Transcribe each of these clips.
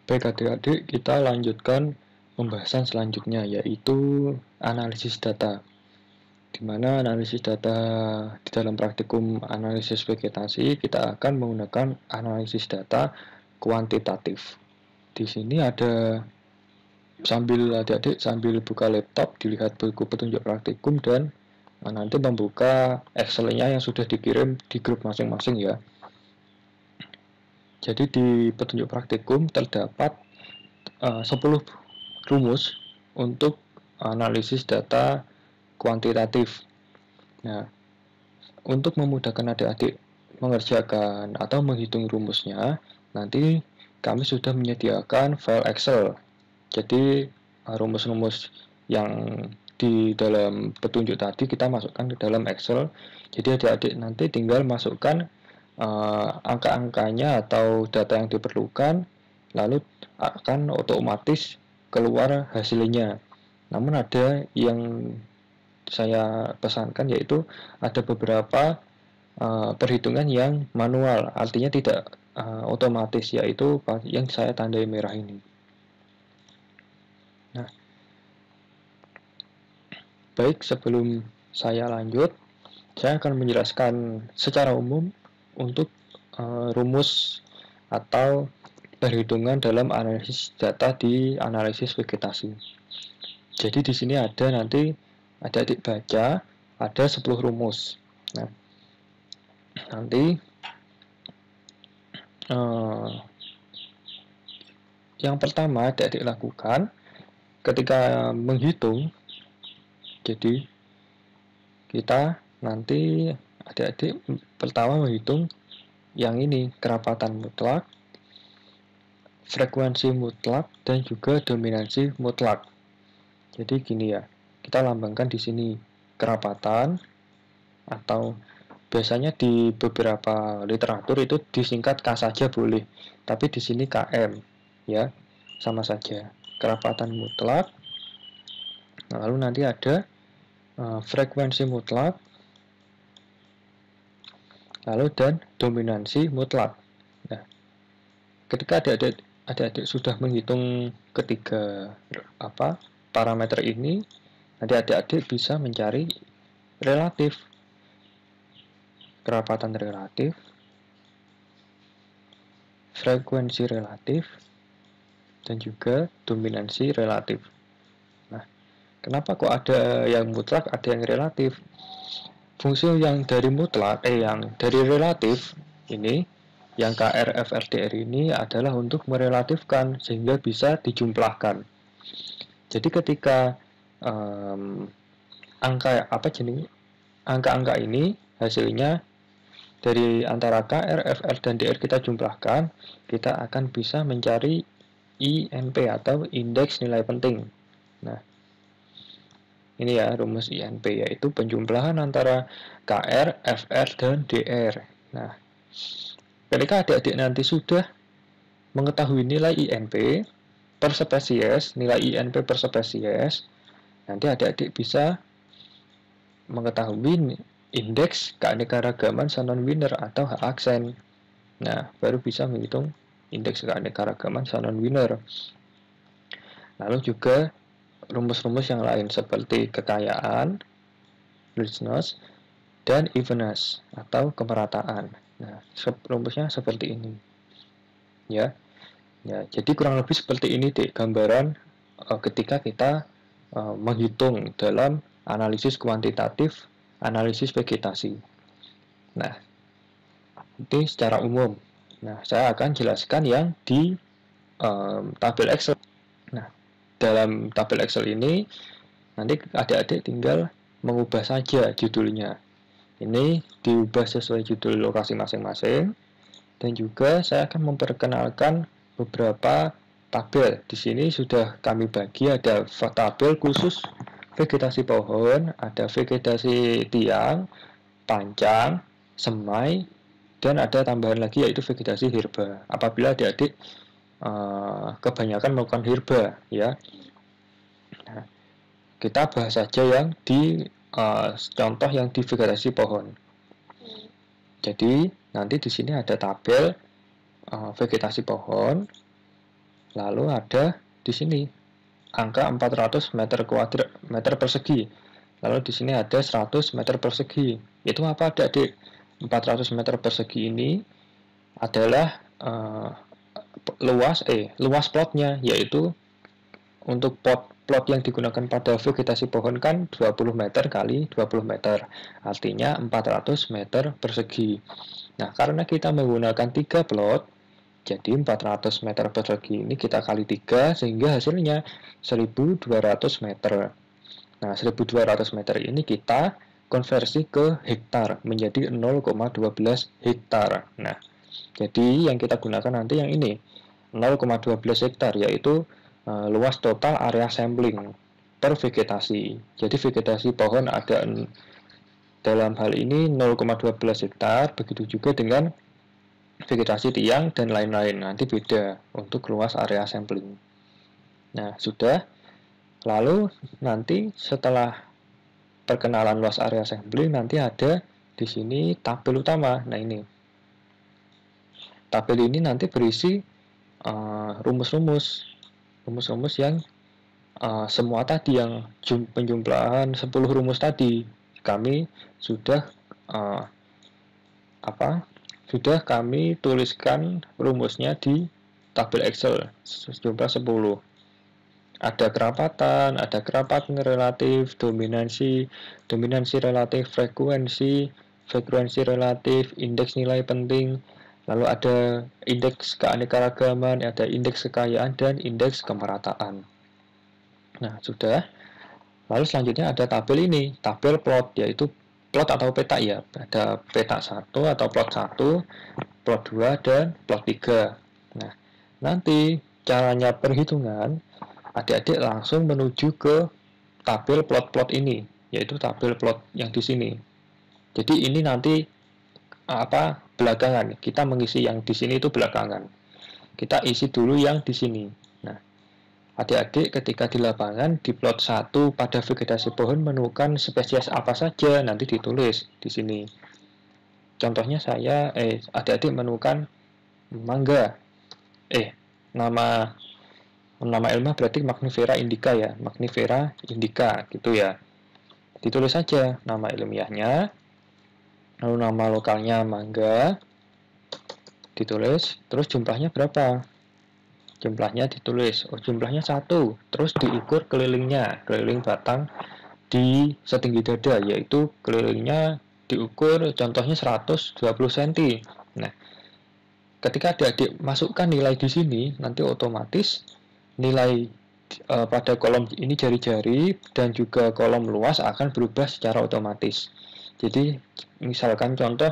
Baik adik-adik, kita lanjutkan pembahasan selanjutnya, yaitu analisis data. Di mana analisis data di dalam praktikum analisis vegetasi, kita akan menggunakan analisis data kuantitatif. Di sini ada, sambil adik-adik sambil buka laptop, dilihat buku petunjuk praktikum dan nanti membuka Excel-nya yang sudah dikirim di grup masing-masing ya. Jadi di petunjuk praktikum terdapat 10 rumus untuk analisis data kuantitatif. Nah, untuk memudahkan adik-adik mengerjakan atau menghitung rumusnya, nanti kami sudah menyediakan file Excel. Jadi rumus-rumus yang di dalam petunjuk tadi kita masukkan ke dalam Excel. Jadi adik-adik nanti tinggal masukkan angka-angkanya atau data yang diperlukan, lalu akan otomatis keluar hasilnya. Namun ada yang saya pesankan, yaitu ada beberapa perhitungan yang manual, artinya tidak otomatis, yaitu yang saya tandai merah ini. Nah, baik, sebelum saya lanjut, saya akan menjelaskan secara umum untuk rumus atau perhitungan dalam analisis data di analisis vegetasi. Jadi di sini ada, nanti adik-adik baca, ada 10 rumus. Nah, nanti yang pertama adik-adik lakukan ketika menghitung. Jadi kita nanti adik-adik pertama menghitung yang ini, kerapatan mutlak, frekuensi mutlak, dan juga dominansi mutlak. Jadi gini ya, kita lambangkan di sini kerapatan, atau biasanya di beberapa literatur itu disingkat K saja boleh, tapi di sini KM ya, sama saja. Kerapatan mutlak, lalu nanti ada frekuensi mutlak, lalu dan dominansi mutlak. Nah, ketika adik-adik sudah menghitung ketiga parameter ini, nanti adik-adik bisa mencari relatif, kerapatan relatif, frekuensi relatif, dan juga dominansi relatif. Nah, kenapa kok ada yang mutlak, ada yang relatif? Fungsi yang dari mutlak, yang dari relatif ini, yang KR, FR, DR ini adalah untuk merelatifkan sehingga bisa dijumlahkan. Jadi ketika angka-angka ini hasilnya dari antara KR, FR, dan DR kita jumlahkan, kita akan bisa mencari INP atau indeks nilai penting. Nah, ini ya rumus INP, yaitu penjumlahan antara KR, FR, dan DR. Nah, ketika adik-adik nanti sudah mengetahui nilai INP per spesies, nilai INP per spesies, nanti adik-adik bisa mengetahui indeks keanekaragaman Shannon-Wiener atau H aksen. Nah, baru bisa menghitung indeks keanekaragaman Shannon-Wiener. Lalu juga rumus-rumus yang lain seperti kekayaan, richness, dan evenness atau kemerataan. Nah, rumusnya seperti ini. Ya, jadi kurang lebih seperti ini deh gambaran ketika kita menghitung dalam analisis kuantitatif, analisis vegetasi. Nah, itu secara umum. Nah, saya akan jelaskan yang di tabel Excel. Nah, dalam tabel Excel ini nanti adik-adik tinggal mengubah saja judulnya. Ini diubah sesuai judul lokasi masing-masing, dan juga saya akan memperkenalkan beberapa tabel. Di sini sudah kami bagi, ada tabel khusus vegetasi pohon, ada vegetasi tiang, pancang, semai, dan ada tambahan lagi yaitu vegetasi herba. Apabila adik-adik kebanyakan melakukan herba ya. Nah, kita bahas saja yang di contoh yang di vegetasi pohon. Jadi nanti di sini ada tabel vegetasi pohon, Lalu ada di sini angka 400 meter persegi. Lalu di sini ada 100 meter persegi. Itu apa, Adik-adik? 400 meter persegi ini adalah luas plotnya, yaitu untuk plot yang digunakan pada vegetasi pohon kan 20 meter kali 20 meter, artinya 400 meter persegi. Nah, karena kita menggunakan 3 plot, jadi 400 meter persegi ini kita kali 3, sehingga hasilnya 1200 meter. Nah, 1200 meter ini kita konversi ke hektar, menjadi 0,12 hektar. Nah, jadi yang kita gunakan nanti yang ini, 0,12 hektar, yaitu luas total area sampling per vegetasi. Jadi vegetasi pohon ada dalam hal ini 0,12 hektar, begitu juga dengan vegetasi tiang dan lain-lain. Nanti beda untuk luas area sampling. Nah, sudah. Lalu nanti setelah perkenalan luas area sampling, nanti ada di sini tabel utama. Nah, ini tabel ini nanti berisi rumus-rumus yang semua tadi, yang penjumlahan 10 rumus tadi kami sudah sudah kami tuliskan rumusnya di tabel Excel sejumlah 10. Ada kerapatan, ada kerapatan relatif, dominansi relatif, frekuensi relatif, indeks nilai penting, lalu ada indeks keanekaragaman, ada indeks kekayaan, dan indeks kemerataan. Nah, sudah. Lalu selanjutnya ada tabel ini, tabel plot, yaitu plot atau peta ya. Ada peta 1 atau plot 1, plot 2, dan plot 3. Nah, nanti caranya perhitungan, adik-adik langsung menuju ke tabel plot-plot ini, yaitu tabel plot yang di sini. Jadi ini nanti belakangan, kita mengisi yang di sini itu belakangan. Kita isi dulu yang di sini. Nah, adik-adik ketika di lapangan di plot 1 pada vegetasi pohon menemukan spesies apa saja, nanti ditulis di sini. Contohnya saya adik-adik menemukan mangga. Nama ilmiah berarti Magnifera indica ya, Magnifera indica gitu ya. Ditulis saja nama ilmiahnya, lalu nama lokalnya mangga, ditulis, terus jumlahnya berapa? Jumlahnya ditulis, jumlahnya 1, terus diukur kelilingnya, keliling batang di setinggi dada, yaitu kelilingnya diukur contohnya 120 cm. Nah, ketika adik-adik masukkan nilai di sini, nanti otomatis nilai pada kolom ini jari-jari dan juga kolom luas akan berubah secara otomatis. Jadi misalkan contoh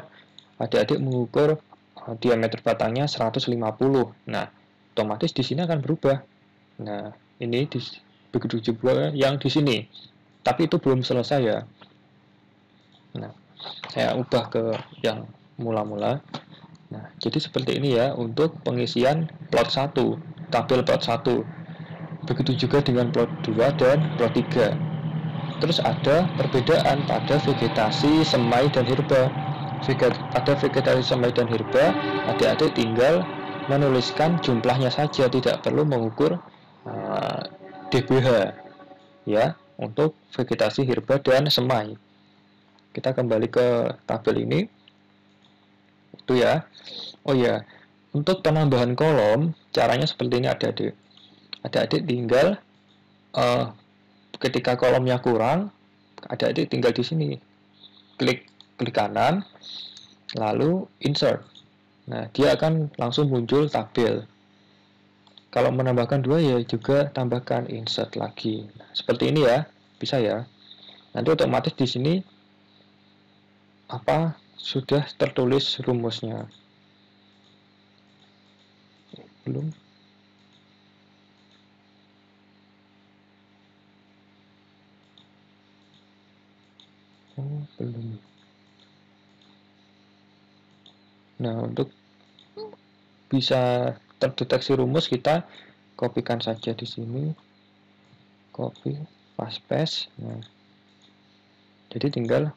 adik-adik mengukur diameter batangnya 150. Nah, otomatis di sini akan berubah. Nah, ini begitu juga yang di sini. Tapi itu belum selesai ya. Nah, saya ubah ke yang mula-mula. Nah, jadi seperti ini ya untuk pengisian plot 1, tabel plot 1. Begitu juga dengan plot 2 dan plot 3. Terus ada perbedaan pada vegetasi semai dan herba. Pada vegetasi semai dan herba, adik-adik tinggal menuliskan jumlahnya saja, tidak perlu mengukur DBH ya untuk vegetasi herba dan semai. Kita kembali ke tabel ini. Itu ya. Oh ya, untuk penambahan kolom caranya seperti ini adik-adik. Adik-adik tinggal ketika kolomnya kurang, adik-adik tinggal di sini klik kanan, lalu insert. Nah, dia akan langsung muncul tabel. Kalau menambahkan 2 ya juga tambahkan insert lagi. Nah, seperti ini ya, bisa ya. Nanti otomatis di sini sudah tertulis rumusnya. Belum. Belum. Nah, untuk bisa terdeteksi rumus kita kopikan saja di sini. Copy, paste. Nah, jadi tinggal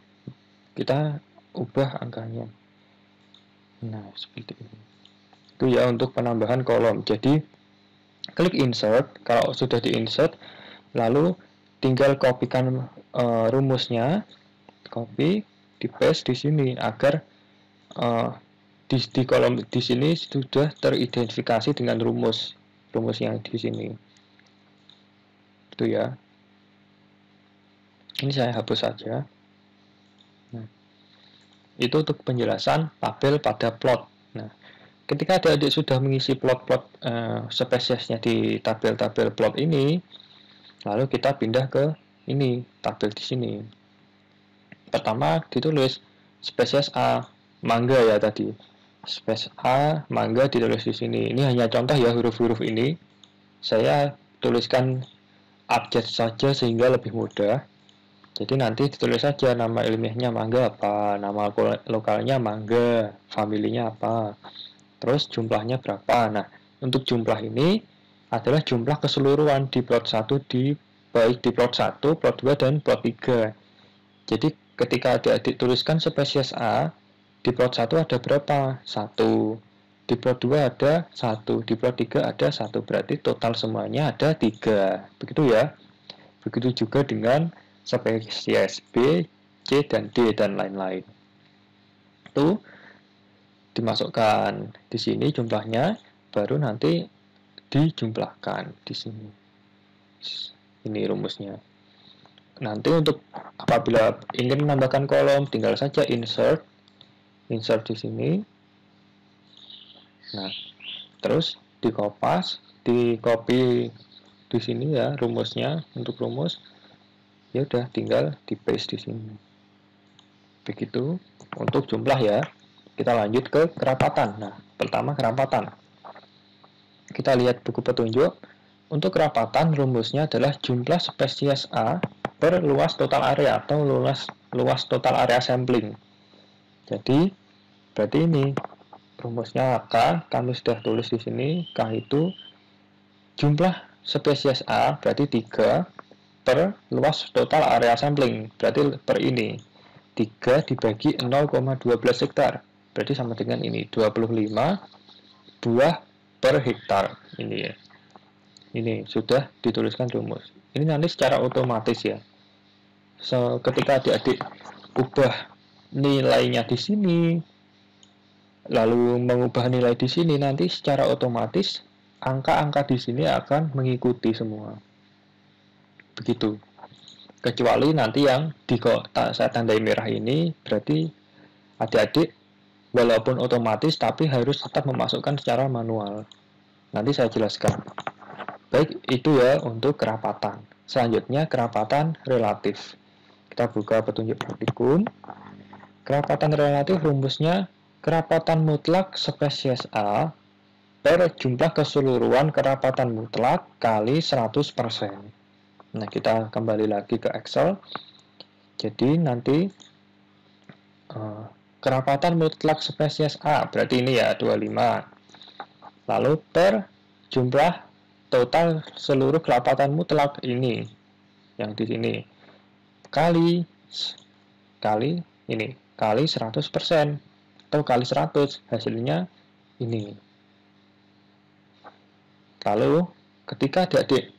kita ubah angkanya. Nah, seperti ini. Itu ya untuk penambahan kolom. Jadi klik insert. Kalau sudah di insert, lalu tinggal kopikan rumusnya, copy, di paste di sini agar di kolom di sini sudah teridentifikasi dengan rumus yang di sini. Itu ya. Ini saya hapus saja. Nah, itu untuk penjelasan tabel pada plot. Nah, ketika adik-adik sudah mengisi plot-plot spesiesnya di tabel-tabel plot ini, lalu kita pindah ke ini, tabel di sini. Pertama ditulis spesies A, mangga ya tadi. Spesies A, mangga ditulis di sini. Ini hanya contoh ya, huruf-huruf ini. Saya tuliskan abjad saja sehingga lebih mudah. Jadi nanti ditulis saja nama ilmiahnya mangga apa, nama lokalnya mangga, familinya apa, terus jumlahnya berapa. Nah, untuk jumlah ini adalah jumlah keseluruhan di plot 1 baik di plot 1, plot 2 dan plot 3. Jadi ketika adik-adik tuliskan spesies A, di plot 1 ada berapa? 1. Di plot 2 ada 1, di plot 3 ada 1. Berarti total semuanya ada 3. Begitu ya. Begitu juga dengan spesies B, C, dan D, dan lain-lain. Itu dimasukkan di sini jumlahnya, baru nanti dijumlahkan di sini. Ini rumusnya. Nanti untuk apabila ingin menambahkan kolom, tinggal saja insert di sini. Nah, terus di copy di sini ya rumusnya. Untuk rumus ya udah tinggal di paste di sini. Begitu untuk jumlah ya. Kita lanjut ke kerapatan. Nah, pertama kerapatan. Kita lihat buku petunjuk. Untuk kerapatan rumusnya adalah jumlah spesies A per luas total area atau luas total area sampling. Jadi berarti ini rumusnya K, kami sudah tulis di sini. K itu jumlah spesies A berarti 3 per luas total area sampling, berarti per ini 3 dibagi 0,12 hektar, berarti sama dengan ini 25 buah per hektar. Ini ya, ini sudah dituliskan rumus. Ini nanti secara otomatis ya. Ketika adik-adik ubah nilainya di sini, lalu mengubah nilai di sini, nanti secara otomatis angka-angka di sini akan mengikuti semua. Begitu. Kecuali nanti yang saya tandai merah ini, berarti adik-adik walaupun otomatis tapi harus tetap memasukkan secara manual. Nanti saya jelaskan. Baik, itu ya untuk kerapatan. Selanjutnya kerapatan relatif. Kita buka petunjuk praktikum. Kerapatan relatif rumusnya kerapatan mutlak spesies A per jumlah keseluruhan kerapatan mutlak kali 100%. Nah, kita kembali lagi ke Excel. Jadi nanti kerapatan mutlak spesies A, berarti ini ya 25. Lalu per jumlah total seluruh kerapatan mutlak ini, yang di sini, kali ini, kali 100%, atau kali 100, hasilnya ini. Lalu ketika adik-adik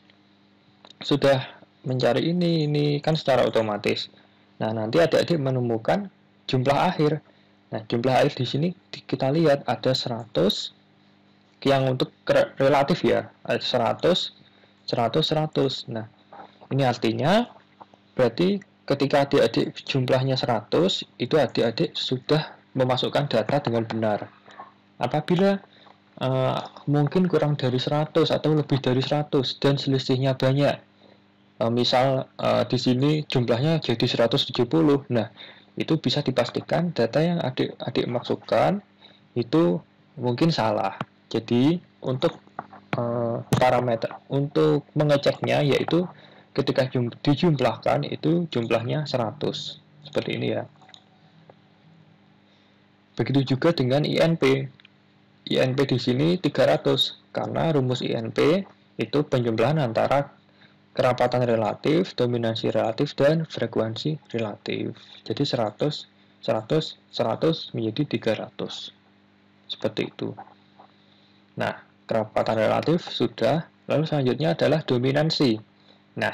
sudah mencari ini kan secara otomatis. Nah, nanti adik-adik menemukan jumlah akhir. Nah, jumlah akhir di sini kita lihat ada 100 yang untuk relatif ya. Ada 100, 100, 100. Nah, ini artinya berarti ketika adik-adik jumlahnya 100, itu adik-adik sudah memasukkan data dengan benar. Apabila mungkin kurang dari 100 atau lebih dari 100 dan selisihnya banyak, misal di sini jumlahnya jadi 170. Nah, itu bisa dipastikan data yang adik-adik masukkan itu mungkin salah. Jadi untuk parameter untuk mengeceknya yaitu ketika dijumlahkan itu jumlahnya 100. Seperti ini ya. Begitu juga dengan INP. INP di sini 300 karena rumus INP itu penjumlahan antara kerapatan relatif, dominansi relatif, dan frekuensi relatif. Jadi 100, 100, 100 menjadi 300. Seperti itu. Nah, kerapatan relatif sudah. Lalu selanjutnya adalah dominansi. Nah,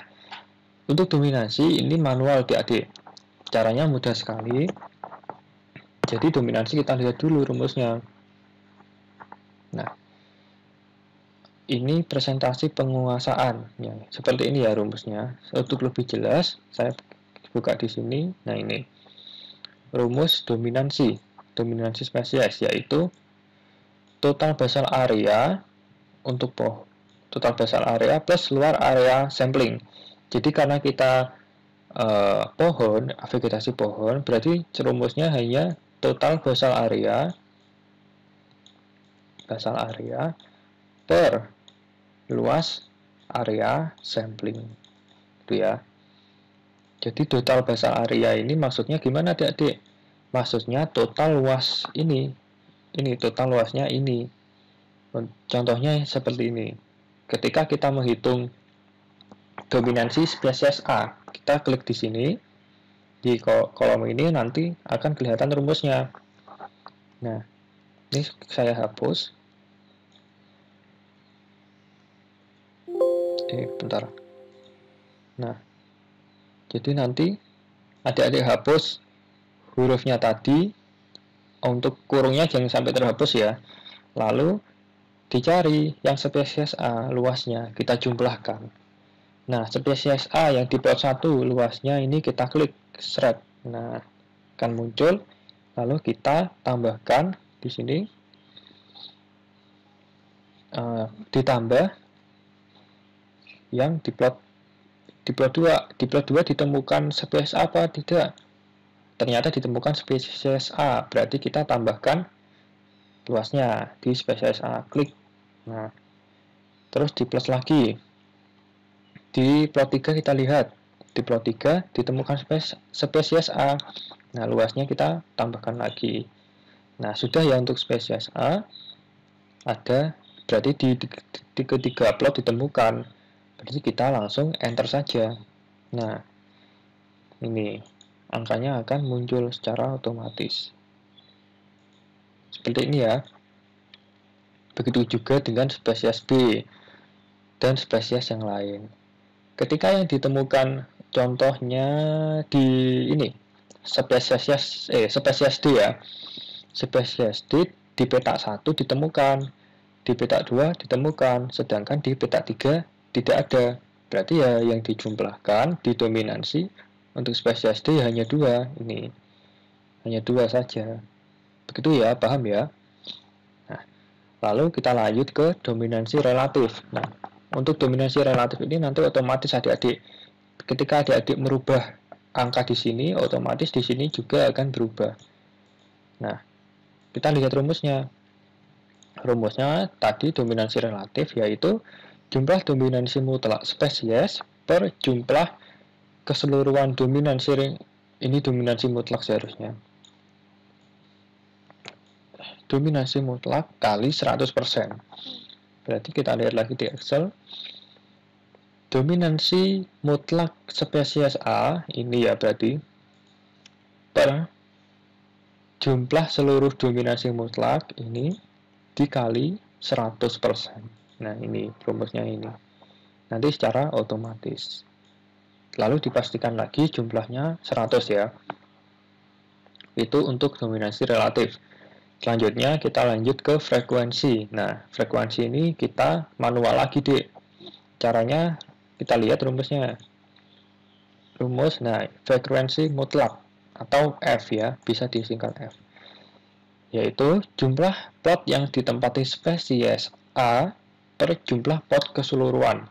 untuk dominansi ini manual adik-adik. Caranya mudah sekali. Jadi dominansi kita lihat dulu rumusnya. Nah, ini presentasi penguasaan. Ya, seperti ini ya rumusnya. Untuk lebih jelas, saya buka di sini. Nah, ini rumus dominansi. Dominansi spesies yaitu total basal area untuk total basal area plus luar area sampling. Jadi karena kita pohon, vegetasi pohon, berarti rumusnya hanya total basal area per luas area sampling. Itu ya. Jadi total basal area ini maksudnya gimana adik-adik? Maksudnya total luas ini. Ini total luasnya ini. Contohnya seperti ini. Ketika kita menghitung dominansi spesies A, kita klik di sini. Di kolom ini nanti akan kelihatan rumusnya. Nah, ini saya hapus. Bentar. Nah, jadi nanti adik-adik hapus hurufnya tadi, untuk kurungnya jangan sampai terhapus ya. Lalu dicari yang spesies A luasnya, kita jumlahkan. Nah, spesies A yang di plot 1 luasnya ini kita klik seret. Nah, akan muncul. Lalu kita tambahkan di sini, ditambah yang di plot 2. Di plot 2 ditemukan spesies apa? Tidak. Ternyata ditemukan spesies A. Berarti kita tambahkan luasnya di spesies A. Klik. Nah, terus di plus lagi. Di plot 3 kita lihat. Di plot 3 ditemukan spesies A. Nah, luasnya kita tambahkan lagi. Nah, sudah ya untuk spesies A. Ada, berarti di ketiga plot ditemukan. Berarti kita langsung enter saja. Nah, ini angkanya akan muncul secara otomatis. Seperti ini ya. Begitu juga dengan spesies B dan spesies yang lain. Ketika yang ditemukan contohnya di ini spesies D ya. Spesies D di peta 1 ditemukan, di peta 2 ditemukan, sedangkan di peta 3 tidak ada. Berarti ya yang dijumlahkan di dominansi untuk spesies D hanya 2 ini. Hanya 2 saja. Begitu ya, paham ya? Nah, lalu kita lanjut ke dominansi relatif. Nah, untuk dominansi relatif ini nanti otomatis adik-adik, ketika adik-adik merubah angka di sini, otomatis di sini juga akan berubah. Nah, kita lihat rumusnya. Rumusnya tadi dominansi relatif yaitu jumlah dominansi mutlak spesies per jumlah keseluruhan dominansi. Ini dominansi mutlak seharusnya. Dominansi mutlak kali 100%. Berarti kita lihat lagi di Excel. Dominansi mutlak spesies A, ini ya berarti, per jumlah seluruh dominansi mutlak, ini dikali 100%. Nah, ini rumusnya ini. Nanti secara otomatis. Lalu dipastikan lagi jumlahnya 100 ya. Itu untuk dominansi relatif. Selanjutnya kita lanjut ke frekuensi. Nah, frekuensi ini kita manual lagi deh. Caranya kita lihat rumusnya. Rumus, nah, frekuensi mutlak atau F ya, bisa disingkat F. Yaitu jumlah plot yang ditempati spesies A per jumlah plot keseluruhan.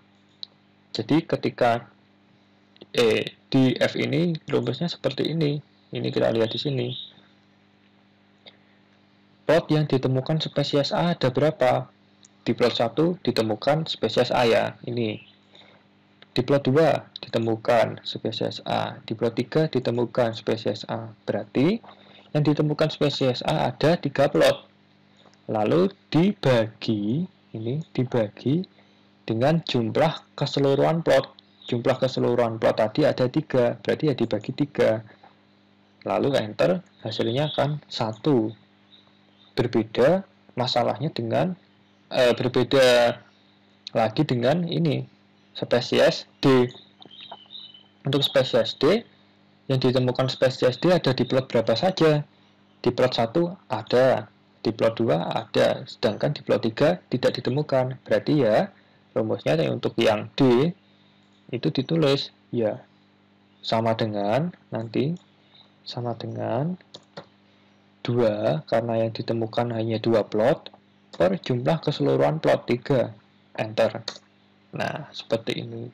Jadi ketika di F ini rumusnya seperti ini. Ini kita lihat di sini. Plot yang ditemukan spesies A ada berapa? Di plot 1 ditemukan spesies A ya, ini. Di plot 2 ditemukan spesies A, di plot 3 ditemukan spesies A. Berarti yang ditemukan spesies A ada 3 plot. Lalu dibagi, ini dibagi dengan jumlah keseluruhan plot. Jumlah keseluruhan plot tadi ada 3, berarti ya dibagi 3. Lalu enter, hasilnya akan 1. Berbeda masalahnya dengan berbeda lagi dengan ini, spesies D. Untuk spesies D, yang ditemukan spesies D ada di plot berapa saja. Di plot 1 ada, di plot 2 ada, sedangkan di plot 3 tidak ditemukan. Berarti ya, rumusnya untuk yang D itu ditulis ya sama dengan nanti sama dengan 2, karena yang ditemukan hanya 2 plot, per jumlah keseluruhan plot 3. Enter. Nah, seperti ini.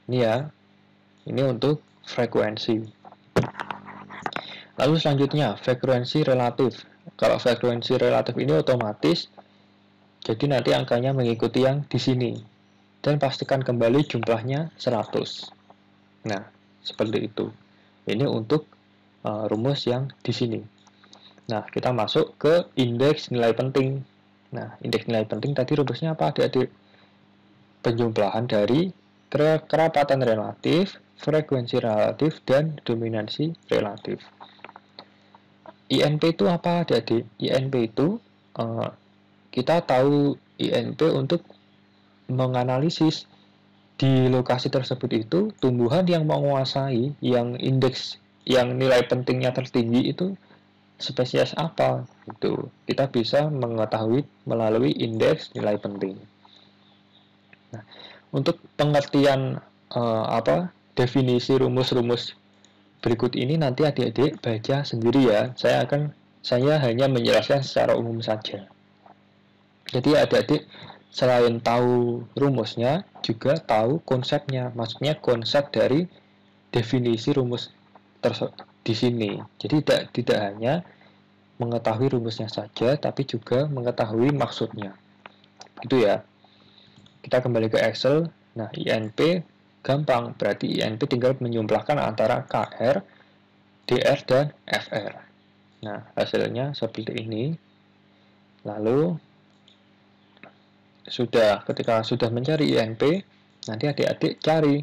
Ini ya, ini untuk frekuensi. Lalu selanjutnya, frekuensi relatif. Kalau frekuensi relatif ini otomatis, jadi nanti angkanya mengikuti yang di sini. Dan pastikan kembali jumlahnya 100. Nah, seperti itu. Ini untuk rumus yang di sini. Nah, kita masuk ke indeks nilai penting. Nah, indeks nilai penting tadi rumusnya apa, adik-adik? Penjumlahan dari kerapatan relatif, frekuensi relatif, dan dominansi relatif. INP itu apa, adik-adik? INP itu kita tahu INP untuk menganalisis di lokasi tersebut itu tumbuhan yang menguasai yang indeks yang nilai pentingnya tertinggi itu spesies apa. Itu kita bisa mengetahui melalui indeks nilai penting. Nah, untuk pengertian definisi rumus-rumus berikut ini nanti adik-adik baca sendiri ya. Saya hanya menjelaskan secara umum saja. Jadi adik-adik selain tahu rumusnya, juga tahu konsepnya. Maksudnya konsep dari definisi rumus di sini. Jadi tidak hanya mengetahui rumusnya saja, tapi juga mengetahui maksudnya. Gitu ya. Kita kembali ke Excel. Nah, INP gampang. Berarti INP tinggal menjumlahkan antara KR, DR, dan FR. Nah, hasilnya seperti ini. Lalu ketika sudah mencari INP, nanti adik-adik cari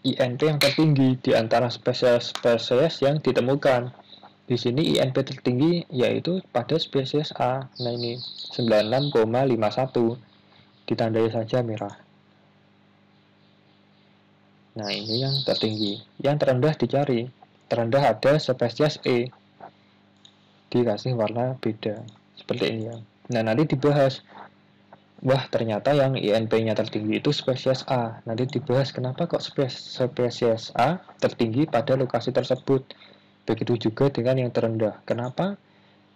INP yang tertinggi di antara spesies yang ditemukan. Di sini INP tertinggi yaitu pada spesies A. Nah, ini 96,51. Ditandai saja merah. Nah, ini yang tertinggi. Yang terendah dicari. Terendah ada spesies E. Dikasih warna beda. Seperti ini ya. Nah, nanti dibahas. Wah, ternyata yang INP-nya tertinggi itu spesies A. Nanti dibahas kenapa kok spesies A tertinggi pada lokasi tersebut. Begitu juga dengan yang terendah. Kenapa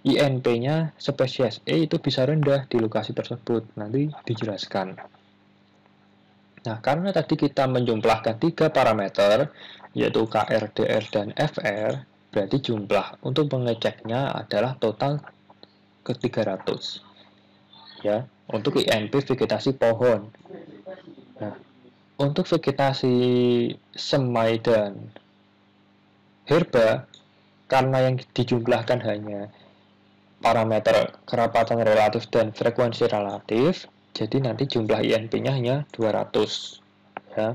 INP-nya spesies E itu bisa rendah di lokasi tersebut. Nanti dijelaskan. Nah, karena tadi kita menjumlahkan 3 parameter, yaitu KR, DR, dan FR, berarti jumlah untuk mengeceknya adalah total ke 300. Ya, untuk INP vegetasi pohon. Nah, untuk vegetasi semai dan herba, karena yang dijumlahkan hanya parameter kerapatan relatif dan frekuensi relatif, jadi nanti jumlah INP-nya hanya 200. Ya,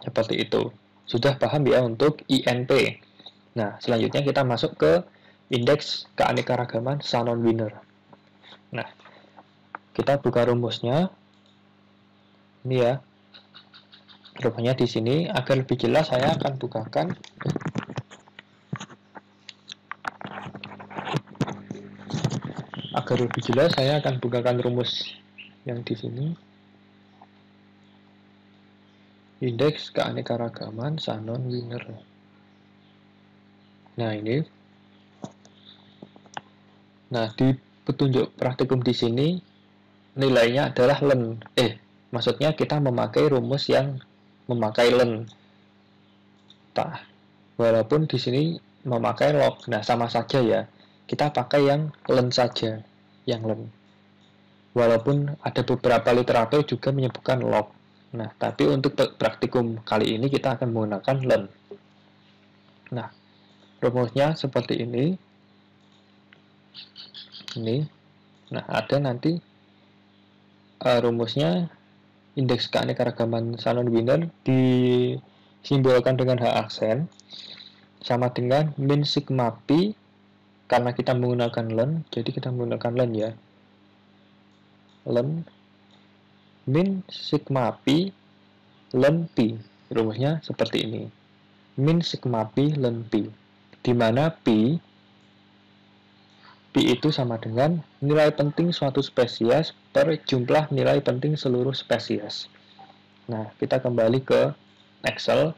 seperti itu. Sudah paham ya untuk INP. Nah, selanjutnya kita masuk ke indeks keanekaragaman Shannon Winner. Nah, kita buka rumusnya. Ini ya. Rumusnya di sini. Agar lebih jelas saya akan bukakan. Agar lebih jelas saya akan bukakan rumus yang di sini. Indeks keanekaragaman Shannon Winner. Nah, ini. Nah, di petunjuk praktikum di sini nilainya adalah len. Maksudnya kita memakai rumus yang memakai len. Walaupun di sini memakai log. Nah, sama saja ya. Kita pakai yang len saja, yang len. Walaupun ada beberapa literatur juga menyebutkan log. Nah, tapi untuk praktikum kali ini kita akan menggunakan len. Nah, rumusnya seperti ini. Ini. Nah, ada nanti rumusnya indeks keanekaragaman Shannon Winner disimbolkan dengan H aksen sama dengan min sigma pi, karena kita menggunakan len, jadi kita menggunakan len ya. Len min sigma pi ln pi. Rumusnya seperti ini. Min sigma pi ln pi. Di mana pi itu sama dengan nilai penting suatu spesies per jumlah nilai penting seluruh spesies. Nah, kita kembali ke Excel.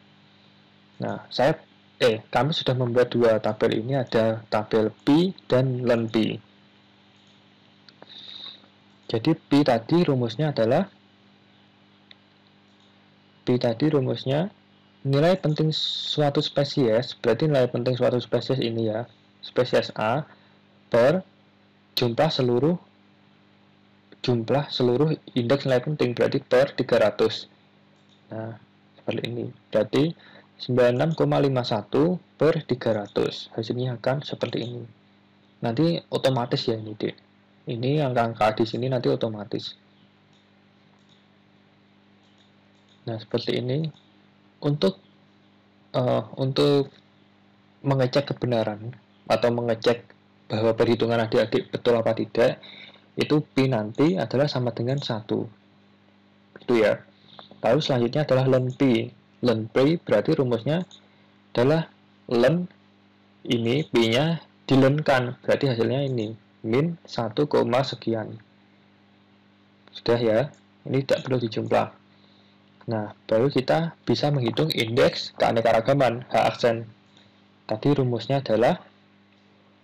Nah, kami sudah membuat dua tabel ini, ada tabel pi dan ln pi. Jadi pi tadi rumusnya nilai penting suatu spesies, berarti nilai penting suatu spesies ini ya, spesies A per jumlah seluruh indeks nilai penting, berarti per 300. Nah, seperti ini. Berarti 96,51 per 300. Hasilnya akan seperti ini. Nanti otomatis ya ini, Dek. Ini angka-angka di sini nanti otomatis. Nah, seperti ini. Untuk mengecek kebenaran atau mengecek bahwa perhitungan adik-adik betul apa tidak, itu pi nanti adalah sama dengan 1. Itu ya. Lalu selanjutnya adalah ln pi. Ln pi berarti rumusnya adalah ln ini pi-nya dilenkan, berarti hasilnya ini min 1, sekian. Sudah ya, ini tidak perlu dijumlah. Nah, baru kita bisa menghitung indeks keanekaragaman H aksen. Tadi rumusnya adalah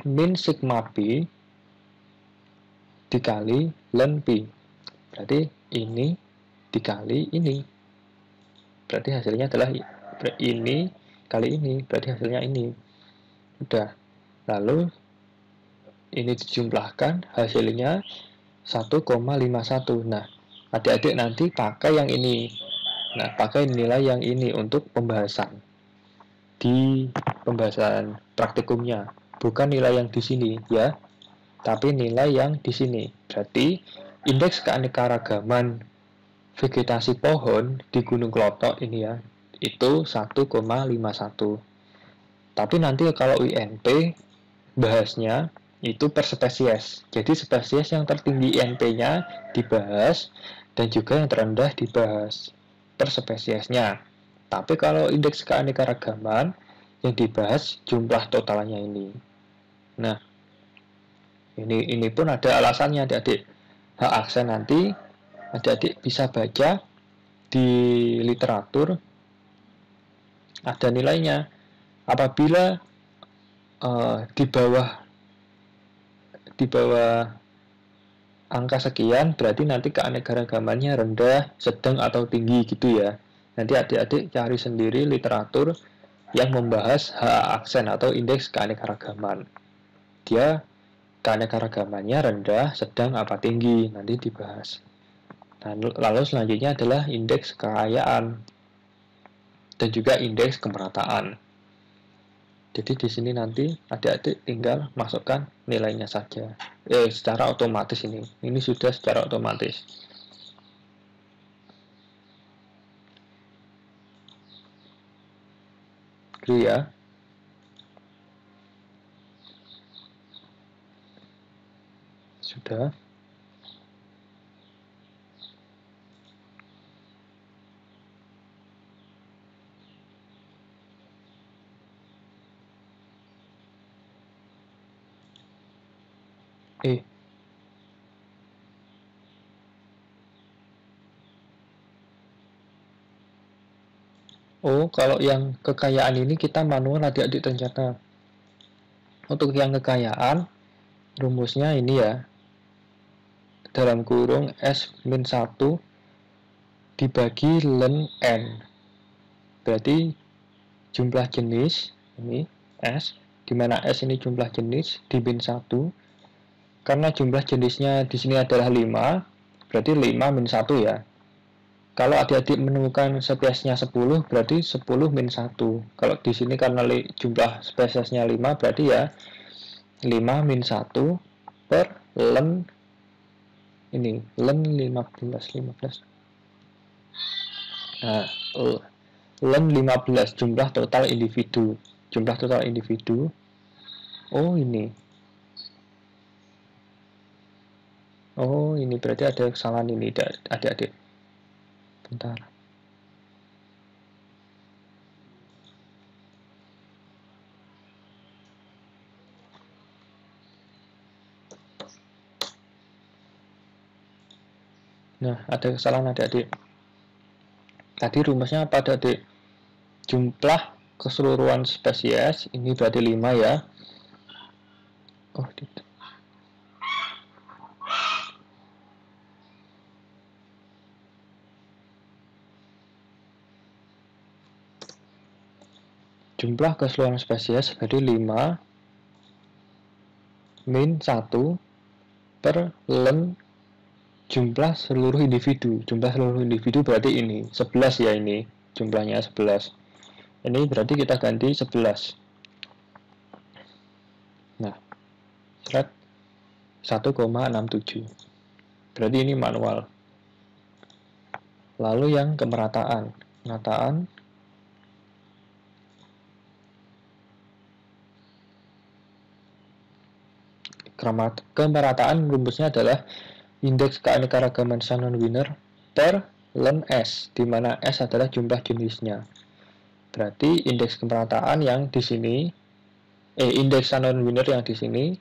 min sigma pi dikali ln pi. Berarti ini dikali ini. Berarti hasilnya adalah ini kali ini. Berarti hasilnya ini. Udah. Lalu ini dijumlahkan, hasilnya 1,51. Nah, adik-adik nanti pakai yang ini. Nah, pakai nilai yang ini untuk pembahasan. Di pembahasan praktikumnya. Bukan nilai yang di sini, ya. Tapi nilai yang di sini. Berarti, indeks keanekaragaman vegetasi pohon di Gunung Klotok ini ya, itu 1,51. Tapi nanti kalau INP bahasnya itu per spesies. Jadi spesies yang tertinggi INP-nya dibahas dan juga yang terendah dibahas per spesiesnya. Tapi kalau indeks keanekaragaman yang dibahas jumlah totalnya ini. Nah, ini pun ada alasannya adik-adik. H aksen nanti adik-adik bisa baca di literatur ada nilainya. Apabila di bawah angka sekian, berarti nanti keanekaragamannya rendah, sedang, atau tinggi gitu ya. Nanti adik-adik cari sendiri literatur yang membahas H aksen atau indeks keanekaragaman. Dia keanekaragamannya rendah, sedang, apa tinggi, nanti dibahas. Nah, lalu selanjutnya adalah indeks kekayaan dan juga indeks kemerataan. Jadi di sini nanti adik-adik tinggal masukkan nilainya saja. Secara otomatis ini. Ini sudah secara otomatis. Gitu ya. Sudah. Oh, kalau yang kekayaan ini kita manual adik-adik ternyata. Untuk yang kekayaan, rumusnya ini ya. Dalam kurung S-1 dibagi ln N. Berarti jumlah jenis, ini S, di mana S ini jumlah jenis, di min 1. Karena jumlah jenisnya di sini adalah 5, berarti 5 min 1 ya. Kalau adik-adik menemukan spesiesnya 10, berarti 10 min 1. Kalau di sini karena jumlah spesiesnya 5, berarti ya 5 min 1 per ln ini, ln 15. Nah, ln 15 jumlah total individu. Jumlah total individu. Oh, ini. Oh, ini berarti ada kesalahan ini, adik-adik. Bentar. Nah, ada kesalahan adik-adik. Tadi rumusnya apa adik? Jumlah keseluruhan spesies, ini berarti 5 ya. Oh, tidak. Jumlah keseluruhan spesies berarti 5 min 1 per len jumlah seluruh individu. Jumlah seluruh individu berarti ini 11 ya, ini jumlahnya 11. Ini berarti kita ganti 11. Nah, 1,67. Berarti ini manual. Lalu yang kemerataan. Kemerataan rumusnya adalah indeks keanekaragaman Shannon Winner per len S, di mana S adalah jumlah jenisnya. Berarti indeks kemerataan yang di sini, indeks Shannon Winner yang di sini,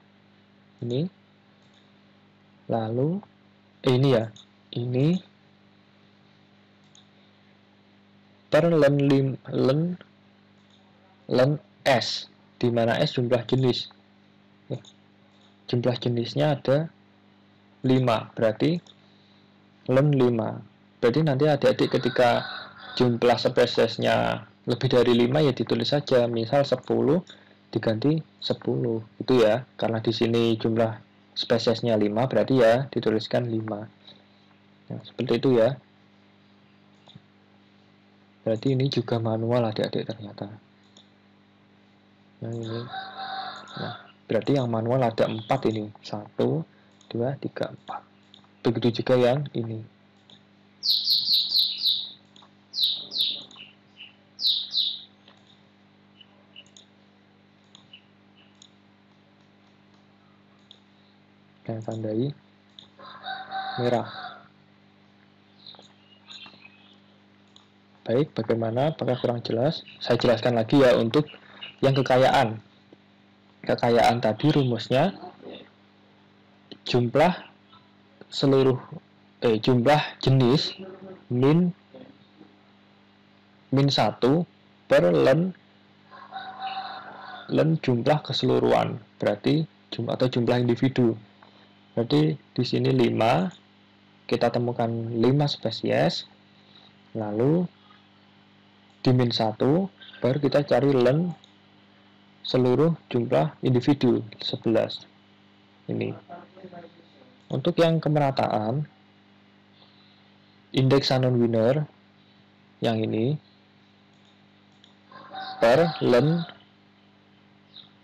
ini, lalu ini ya, ini per len S, di mana S jumlah jenis. Jumlah jenisnya ada 5, berarti len 5. Berarti nanti adik-adik ketika jumlah spesiesnya lebih dari 5 ya ditulis saja, misal 10 diganti 10 itu ya, karena di sini jumlah spesiesnya 5 berarti ya dituliskan 5. Nah, seperti itu ya. Berarti ini juga manual adik-adik ternyata. Yang ini. Nah, berarti yang manual ada 4 ini. 1, 2, 3, 4. Begitu juga yang ini. Saya tandai merah. Baik, bagaimana? Apakah kurang jelas? Saya jelaskan lagi ya untuk yang kekayaan. Kekayaan tadi rumusnya jumlah jenis min 1 per len jumlah keseluruhan, berarti jumlah individu. Berarti di sini 5, kita temukan 5 spesies, lalu di min 1 baru kita cari len seluruh jumlah individu 11. Ini. Untuk yang kemerataan, indeks Shannon Winner yang ini per len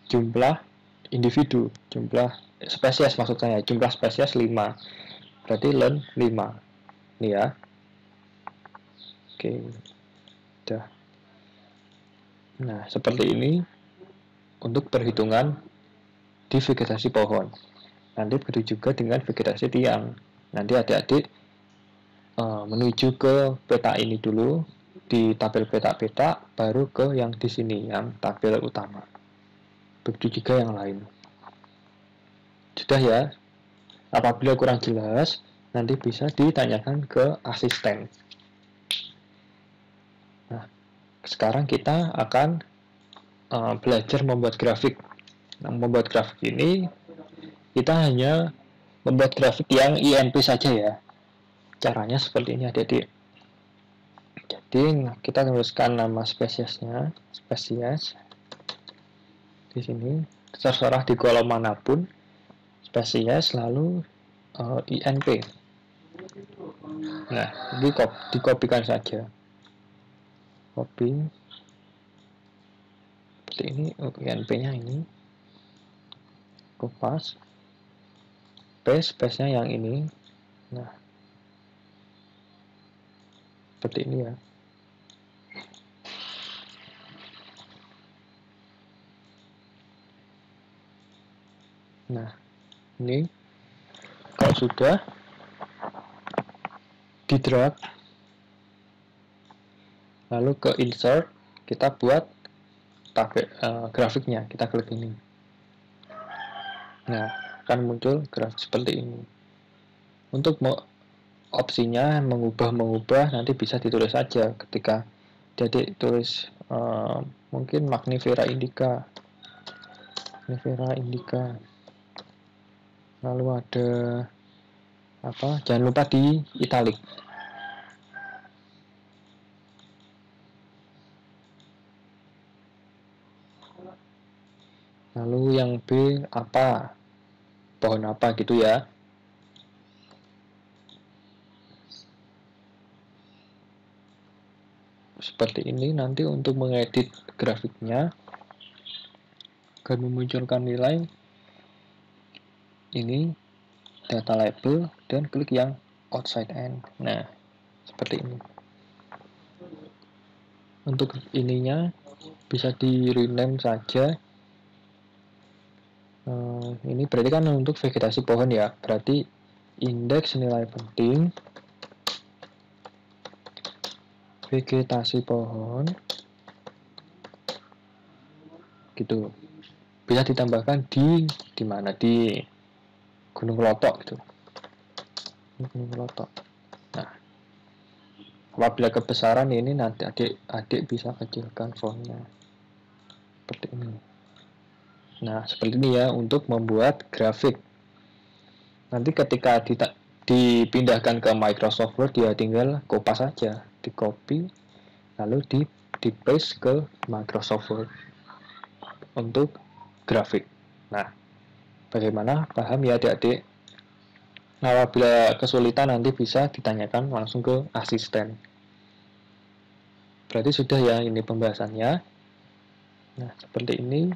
jumlah individu, jumlah spesies maksud saya, jumlah spesies 5. Berarti len 5. Ini ya. Oke. Udah. Nah, seperti ini untuk perhitungan di vegetasi pohon. Nanti begitu juga dengan vegetasi tiang. Nanti adik-adik menuju ke peta ini dulu, di tabel peta-peta, baru ke yang di sini, yang tabel utama. Begitu juga yang lain. Sudah ya. Apabila kurang jelas, nanti bisa ditanyakan ke asisten. Nah, sekarang kita akan belajar membuat grafik. Nah, membuat grafik ini kita hanya membuat grafik yang INP saja ya. Caranya seperti ini adik-adik. Jadi kita tuliskan nama spesiesnya, spesies di sini, terserah di kolom manapun, spesies lalu INP. Nah, ini dikopikan saja. Copy seperti ini, INP-nya ini. Kopas. Space-nya yang ini. Nah, seperti ini ya. Nah, ini kalau sudah di drag lalu ke insert, kita buat grafiknya, kita klik ini. Nah, akan muncul grafik seperti ini. Untuk opsinya mengubah nanti bisa ditulis saja ketika jadi tulis mungkin Magnifera indica, lalu ada apa, jangan lupa di italic. Lalu yang B apa, pohon apa gitu ya. Seperti ini. Nanti untuk mengedit grafiknya akan memunculkan nilai ini, data label, dan klik yang outside end. Nah, seperti ini. Untuk ininya bisa di rename saja. Ini berarti kan untuk vegetasi pohon ya, berarti indeks nilai penting vegetasi pohon gitu. Bisa ditambahkan di mana, di Gunung Klotok gitu. Gunung Klotok. Nah, apabila kebesaran ini nanti adik bisa kecilkan fontnya seperti ini. Nah, seperti ini ya untuk membuat grafik. Nanti ketika dipindahkan ke Microsoft Word, ya tinggal kopas saja, di copy lalu di paste ke Microsoft Word untuk grafik. Nah, bagaimana, paham ya adik-adik? Nah, apabila kesulitan nanti bisa ditanyakan langsung ke asisten. Berarti sudah ya ini pembahasannya. Nah, seperti ini.